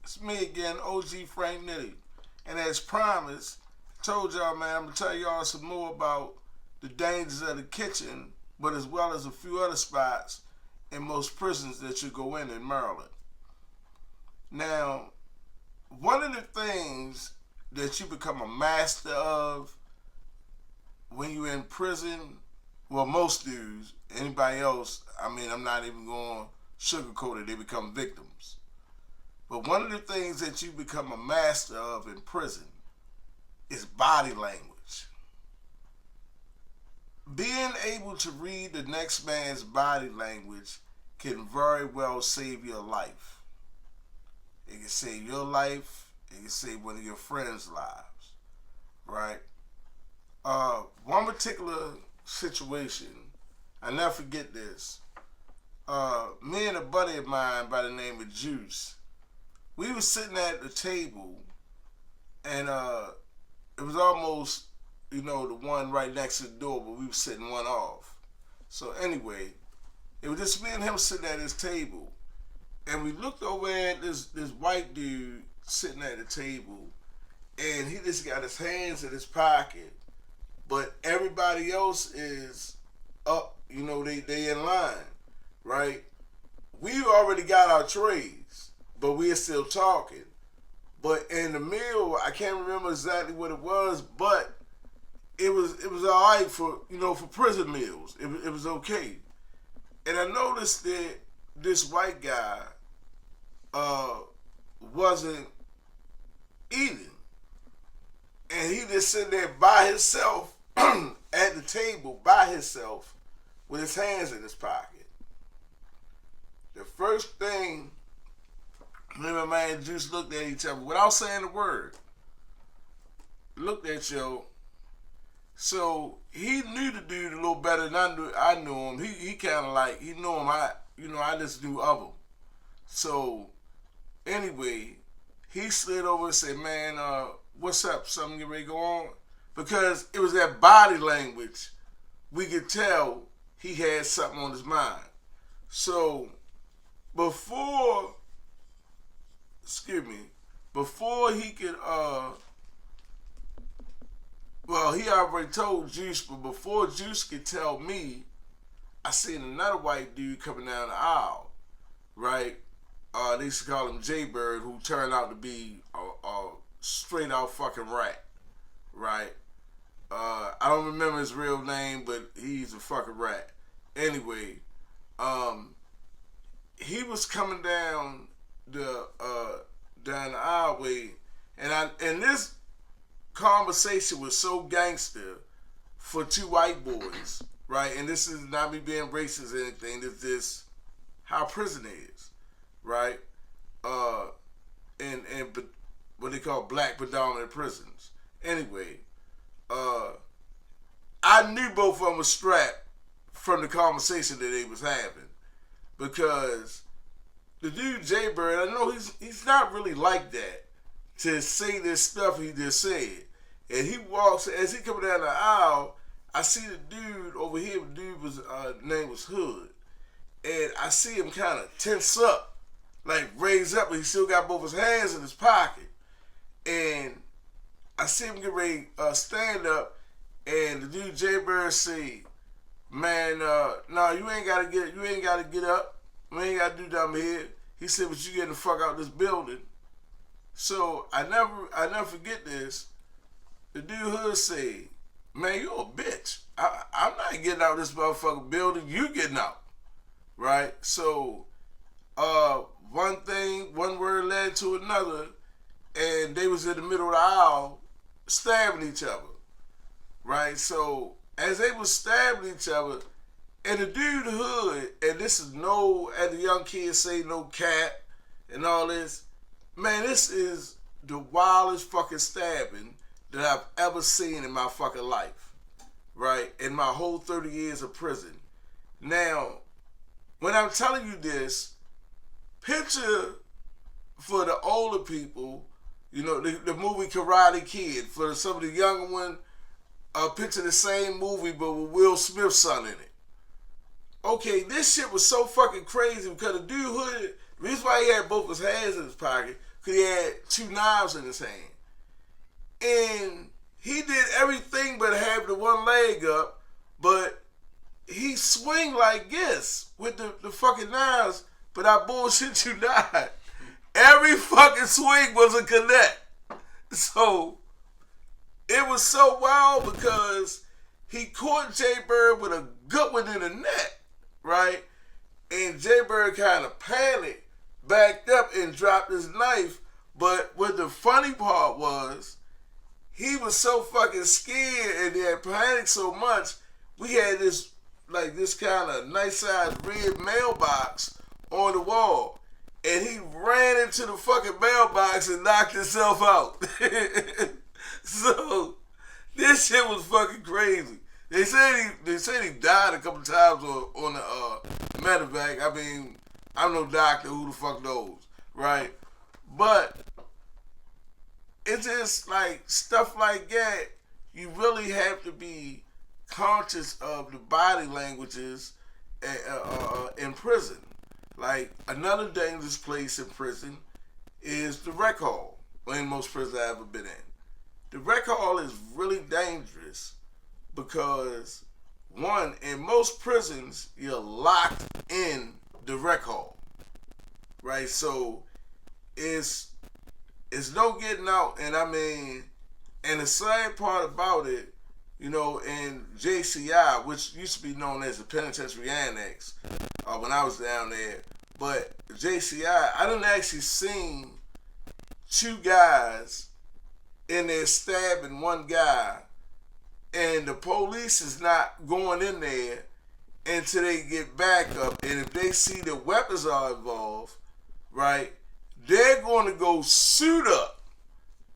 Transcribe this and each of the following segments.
It's me again, OG Frank Nitty. And as promised, told y'all, man, I'm going to tell y'all some more about the dangers of the kitchen, but as well as a few other spots in most prisons that you go in Maryland. Now, one of the things that you become a master of when you're in prison, well, most dudes, anybody else, I'm not even going to sugarcoat it, they become victims. But one of the things that you become a master of in prison is body language. Being able to read the next man's body language can very well save your life. It can save your life. It can save one of your friends' lives, right? One particular situation, I never forget this. Me and a buddy of mine by the name of Juice, we were sitting at the table, and it was almost, the one right next to the door, but we were sitting one off. So anyway, it was just me and him sitting at his table, and we looked over at this white dude sitting at the table, and he just got his hands in his pocket, but everybody else is up, they in line, right? We already got our trays, but we're still talking. But in the meal, I can't remember exactly what it was, but it was all right for for prison meals. It was okay. And I noticed that this white guy wasn't eating, and he just sitting there by himself at the table by himself with his hands in his pocket. The first thing me and my man Juice looked at each other without saying a word. Looked at yo. So he knew the dude a little better than I knew him. He kind of like he knew him. I just knew of him. So anyway, he slid over and said, "Man, what's up? Something get ready to go on?" Because it was that body language. We could tell he had something on his mind. So before he could he already told Juice, but before Juice could tell me, I seen another white dude coming down the aisle, right? They used to call him Jaybird, who turned out to be a straight out fucking rat, right? I don't remember his real name, but he's a fucking rat. Anyway, he was coming down the aisleway, and this conversation was so gangster for two white boys, right? And this is not me being racist or anything. This is how prison is, right? And what they call black predominant prisons. Anyway, I knew both of them were strapped from the conversation that they was having, because the dude Jaybird, I know he's not really like that to say this stuff he just said. And he walks, as he coming down the aisle, I see the dude over here, the dude was name was Hood. And I see him kind of tense up, like raise up, but he still got both his hands in his pocket. And I see him get ready stand up, and the dude Jaybird say, "Man, no, you ain't gotta get up. We ain't gotta do nothing here." He said, "But you getting the fuck out of this building." So I never forget this. The dude Hood said, "Man, you a bitch. I'm not getting out of this motherfucking building. You getting out." Right? So one word led to another, and they was in the middle of the aisle stabbing each other. Right? So as they was stabbing each other, and the dude Hood, and this is as the young kids say, no cap and all this, man, this is the wildest fucking stabbing that I've ever seen in my fucking life, right? In my whole 30 years of prison. Now, when I'm telling you this, picture for the older people, the movie Karate Kid. For some of the younger one, picture the same movie but with Will Smith's son in it. Okay, this shit was so fucking crazy because the dude Hood, the reason why he had both his hands in his pocket, because he had 2 knives in his hand. And he did everything but have the one leg up, but he swing like this with the fucking knives, but I bullshit you not. Every fucking swing was a connect. So, it was so wild because he caught Jay Bird with a good one in the neck, right? And Jay Bird kind of panicked, backed up, and dropped his knife. But what the funny part was, he was so fucking scared and he had panicked so much, we had this kind of nice sized red mailbox on the wall. And he ran into the fucking mailbox and knocked himself out. So, this shit was fucking crazy. They said he died a couple times on the medevac. I mean, I'm no doctor, who the fuck knows, right? But it's just like stuff like that. You really have to be conscious of the body languages in prison. Like, another dangerous place in prison is the rec hall, in most prisons I've ever been in. The rec hall is really dangerous because, one, in most prisons, you're locked in the rec hall, right? So, it's no getting out. And I mean, and the sad part about it, you know, in JCI, which used to be known as the Penitentiary Annex, when I was down there, but JCI, I done actually seen 2 guys in there stabbing one guy, and the police is not going in there until they get back up. And if they see the weapons are involved, right, they're going to go suit up.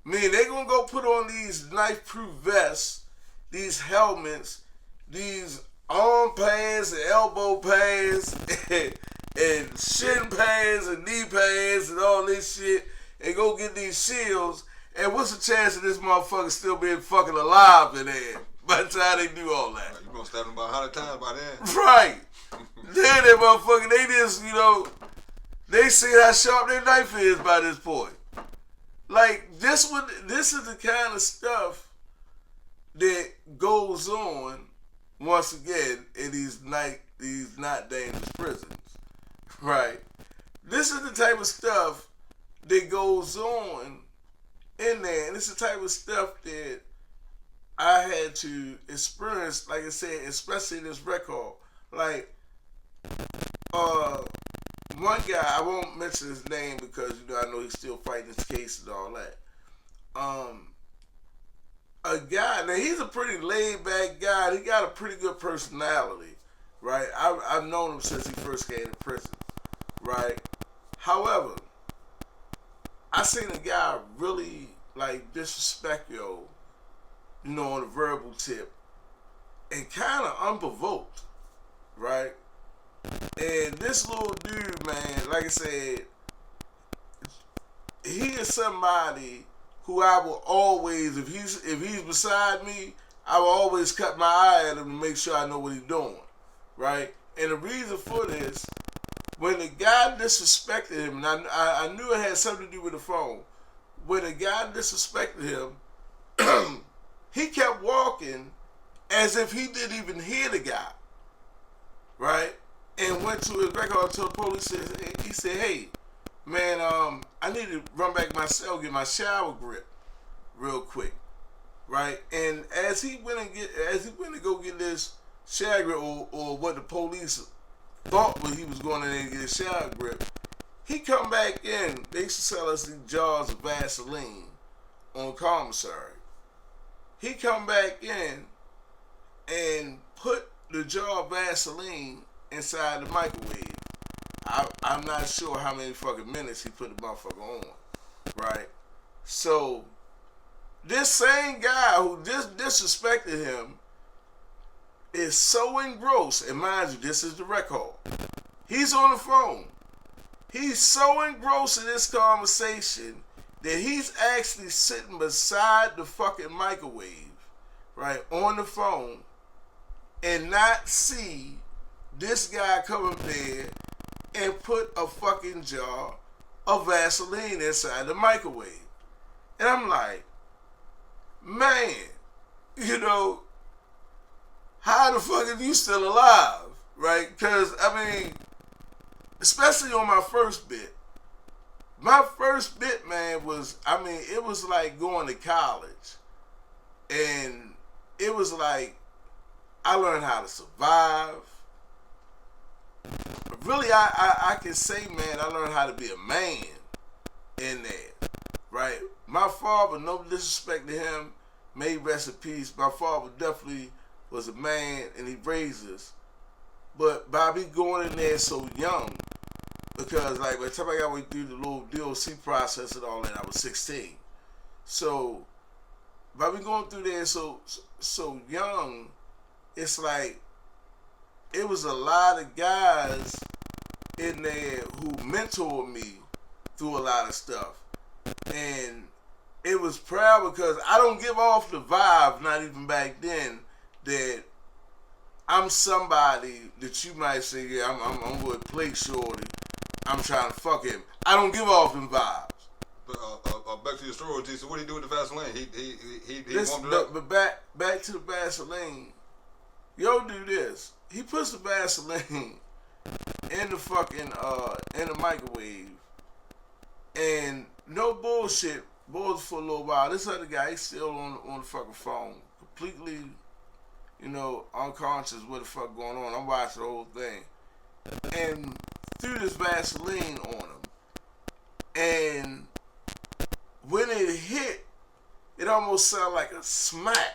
I mean, they're going to go put on these knife-proof vests, these helmets, these arm pads and elbow pads and shin pads and knee pads and all this shit, and go get these shields. And what's the chance of this motherfucker still being fucking alive in there by the time they do all that? You gonna stab him about 100 times by then. Right. Then that motherfucker, they just, you know, they see how sharp their knife is by this point. Like, this is the kind of stuff that goes on, once again, in these not dangerous prisons. Right. This is the type of stuff that goes on in there, and it's the type of stuff that I had to experience, like I said, especially in this record. Like, one guy, I won't mention his name because, you know, I know he's still fighting his case and all that. A guy, now he's a pretty laid back guy. He got a pretty good personality, right? I've known him since he first came to prison, right? However, I seen a guy really like disrespect you know, on a verbal tip, and kind of unprovoked, right? And this little dude, man, like I said, he is somebody who I will always, if he's beside me, I will always cut my eye at him to make sure I know what he's doing, right? And the reason for this, when the guy disrespected him, and I knew it had something to do with the phone, when the guy disrespected him, he kept walking as if he didn't even hear the guy, right? And went to his record to the police. He said, "Hey, man, I need to run back to my cell, get my shower grip real quick," right? And as he went to go get this shower grip, or what the police thought when he was going in there to get his shower grip, he come back in. They used to sell us these jars of Vaseline on commissary. He come back in and put the jar of Vaseline inside the microwave. I'm not sure how many fucking minutes he put the motherfucker on, right? So, this same guy who just disrespected him is so engrossed, and mind you, this is the record. He's on the phone. He's so engrossed in this conversation that he's actually sitting beside the fucking microwave, right, on the phone, and not see this guy come up there and put a fucking jar of Vaseline inside the microwave. And I'm like, man, you know, how the fuck are you still alive? Right? Because, I mean, especially on my first bit. My first bit, man, was, I mean, it was like going to college. And it was like, I learned how to survive. Really, I can say, man, I learned how to be a man in there, right? My father, no disrespect to him, may rest in peace. My father definitely was a man, and he raised us. But by me going in there so young, because like by the time I got way through the little DOC process and all that, I was 16. So by me going through there so young, it's like it was a lot of guys in there who mentored me through a lot of stuff. And it was proud because I don't give off the vibe, not even back then, that I'm somebody that you might say, yeah, I'm going to play shorty. I'm trying to fuck him. I don't give off them vibes. But back to your story, T. So what did he do with the Vaseline? He Listen, warmed it up. but back to the Vaseline. Yo, do this. He puts the Vaseline in the fucking in the microwave, and no bullshit. Boils for a little while. This other guy, he's still on the fucking phone, completely, you know, unconscious. What the fuck going on? I'm watching the whole thing, and threw this Vaseline on him, and when it hit, it almost sounded like a smack,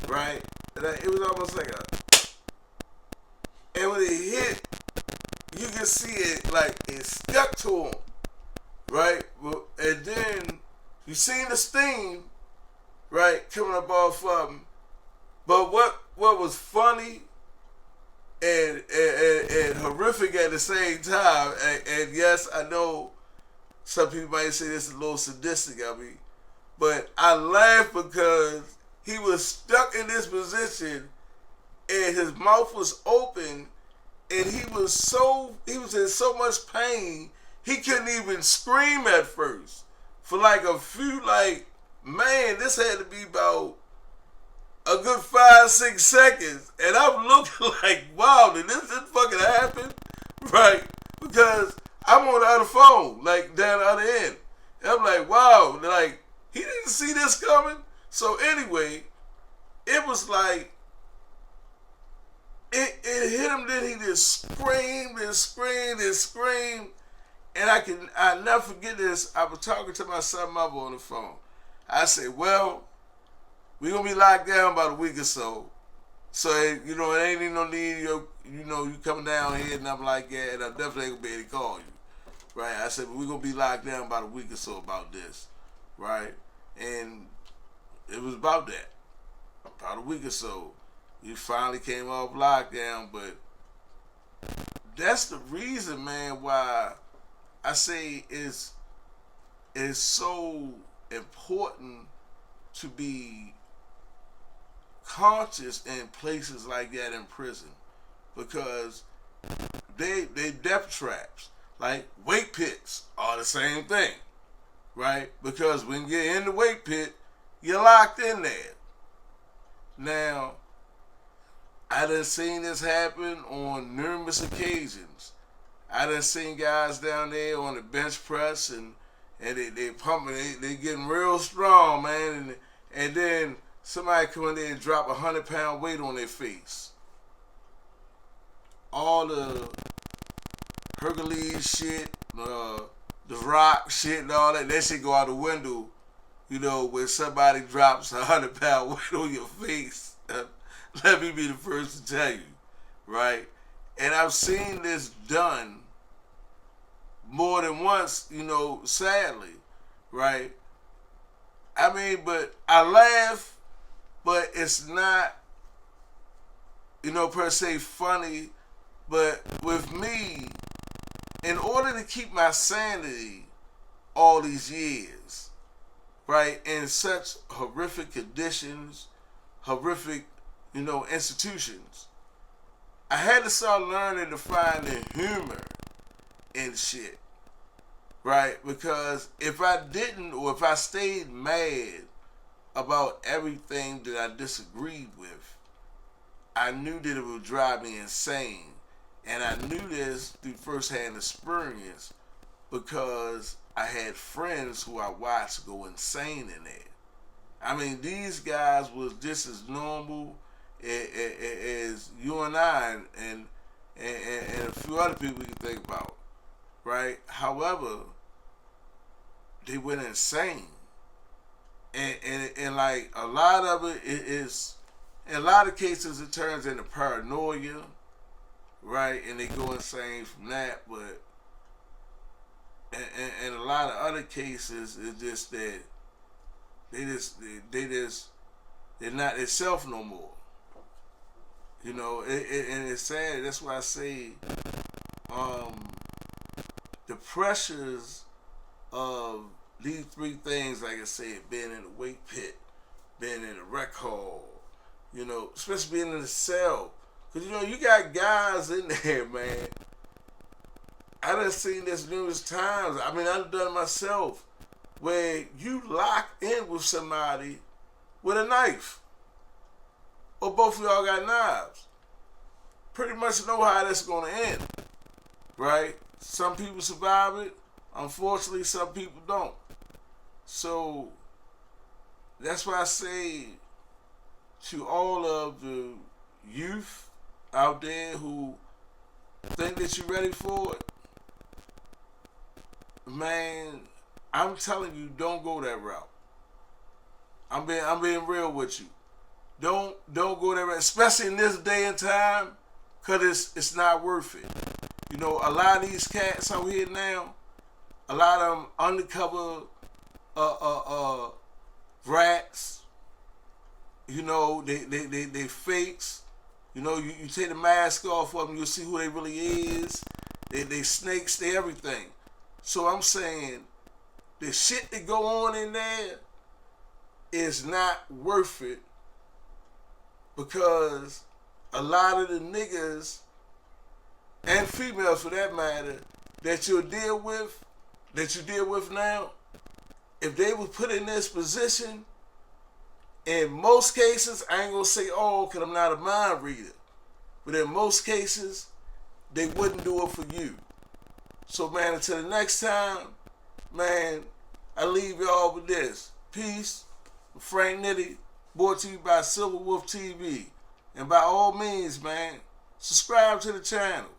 right? It was almost like a, and when it hit, you can see it like it stuck to him, right? And then you seen the steam, right, coming up off of him. But what was funny and horrific at the same time, and yes, I know some people might say this is a little sadistic of me, but I laughed because he was stuck in this position and his mouth was open and he was in so much pain he couldn't even scream at first. For like a few, like, man, this had to be about a good 5-6 seconds. And I'm looking like, wow, did this fucking happen? Right? Because I'm on the other phone, like down the other end. And I'm like, wow, like, he didn't see this coming. So anyway, it was like, it hit him, then he just screamed and screamed and screamed. And I never forget this. I was talking to my son mother on the phone. I said, well, we're going to be locked down about a week or so. So, you know, it ain't even no need, you coming down here and I'm like, yeah, and I definitely ain't going to be able to call you. Right? I said, but we're going to be locked down about a week or so about this. Right? And it was about that. About a week or so. We finally came off lockdown, but that's the reason, man, why I say it's so important to be conscious in places like that in prison, because they death traps. Like weight pits are the same thing, right? Because when you're in the weight pit, you're locked in there. Now, I done seen this happen on numerous occasions. I done seen guys down there on the bench press and they pumping, they getting real strong, man, and then somebody come in there and drop 100-pound weight on their face. All the Hercules shit, the rock shit and all that shit go out the window, you know, when somebody drops 100-pound weight on your face. Let me be the first to tell you, right? And I've seen this done more than once, you know, sadly, right? I mean, but I laugh, but it's not, you know, per se funny. But with me, in order to keep my sanity all these years, right, in such horrific conditions, horrific, you know, institutions, I had to start learning to find the humor in shit. right? Because if I didn't, or if I stayed mad about everything that I disagreed with, I knew that it would drive me insane. And I knew this through firsthand experience because I had friends who I watched go insane in there. I mean, these guys was just as normal as you and I, and a few other people you can think about, right? However, they went insane, and like a lot of it is, in a lot of cases, it turns into paranoia, right? And they go insane from that, but in a lot of other cases, it's just that they're not themselves no more. You know, and it's sad. That's why I say um, the pressures of these three things, like I said, being in the weight pit, being in the rec hall, you know, especially being in the cell. Because, you know, you got guys in there, man. I done seen this numerous times. I mean, I've done it myself, where you lock in with somebody with a knife, or both of y'all got knives. Pretty much know how that's going to end, right? Some people survive it. Unfortunately, some people don't. So that's why I say to all of the youth out there who think that you're ready for it, man, I'm telling you, don't go that route. I'm being real with you. Don't go that route, especially in this day and time, cause it's not worth it. You know, a lot of these cats out here now, a lot of them undercover rats. You know, they fakes. You know, you take the mask off of them, you'll see who they really is. They snakes, they everything. So I'm saying, the shit that go on in there is not worth it, because a lot of the niggas, and females for that matter, that you deal with now, if they were put in this position, in most cases, I ain't gonna say all, because I'm not a mind reader, but in most cases, they wouldn't do it for you. So, man, until the next time, man, I leave y'all with this. Peace. Frank Nitty, brought to you by Silver Wolf TV. And by all means, man, subscribe to the channel.